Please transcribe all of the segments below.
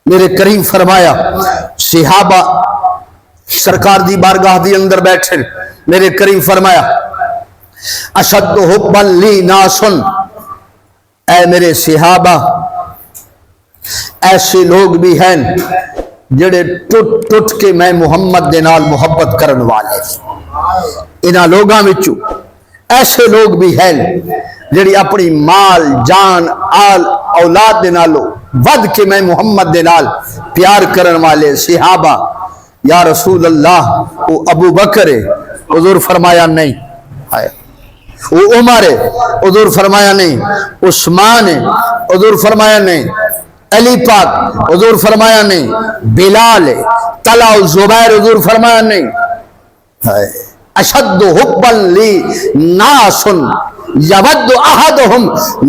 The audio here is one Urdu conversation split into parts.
میرے کریم فرمایا صحابہ سرکار دی بارگاہ دی اندر بیٹھے، میرے کریم فرمایا اشد حبا لی ناسن، اے میرے صحابہ ایسے لوگ بھی ہیں جڑے ٹوٹ ٹوٹ کے میں محمد دے نال محبت کرن والے، انہاں لوگاں وچوں ایسے لوگ بھی ہیں جڑی اپنی مال جان آل اولاد دے نالوں ود کے میں محمد دے نال پیار کرن والے صحابہ۔ یا رسول اللہ وہ ابو بکر ہے، حضور فرمایا نہیں، وہ عمر ہے، حضور فرمایا نہیں، عثمان ہے، حضور فرمایا نہیں، علی پاک، حضور فرمایا نہیں، بلال ہے، طلحہ زبیر، حضور فرمایا نہیں۔ اشد حبا لی ناسن یود احدہم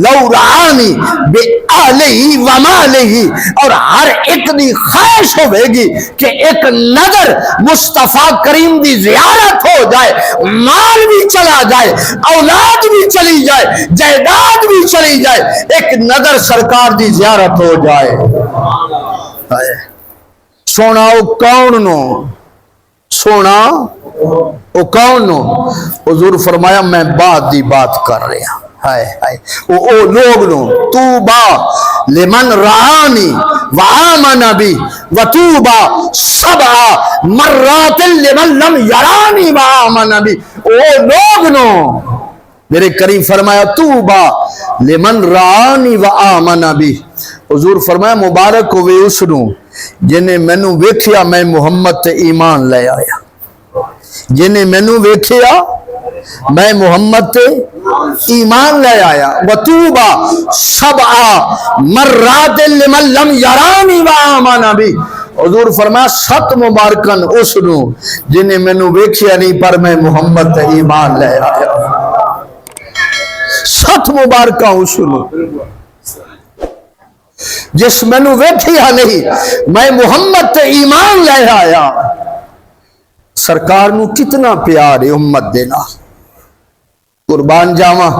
لو رعانی بآلہ ومالہ، اور ہر ایک دی خواہش ہوئے گی کہ ایک نظر مصطفیٰ کریم دی زیارت ہو جائے، مال بھی چلا جائے، اولاد بھی چلی جائے، جائیداد بھی چلی جائے، ایک نظر سرکار دی زیارت ہو جائے۔ سونا او کون نو، سونا او کون نو، حضور فرمایا میں بات دی بات کر رہا، ہائے ہائے او لوگ نو، توبا لمن رعانی وآمن بی وتوبا سبع مرات لمن لم یرانی وآمن بی، او لوگ نو میرے کریم فرمایا توبا لمن رعانی وآمن بی، حضور فرمایا مبارک ہوئے اس نو جنہیں مینوں ویکھیا میں محمد تے ایمان لے آیا، جنہیں مینوں ویکھیا میں محمد تے ایمان لے آیا، وَتُوبَا سَبْعَ مَرَّاتٍ لِمَن لَمْ يَرَانِي وَآمَنَ بِي، حضور فرمایا 7 مبارکن اس نو جنہیں مینوں ویکھیا نہیں پر میں محمد تے ایمان لے آیا، 7 مبارکہ اس نو جس مینوں ویکھیا نہیں میں محمد تے ایمان لے آیا۔ سرکار نو کتنا پیار ہے امت دینا، قربان جاواں۔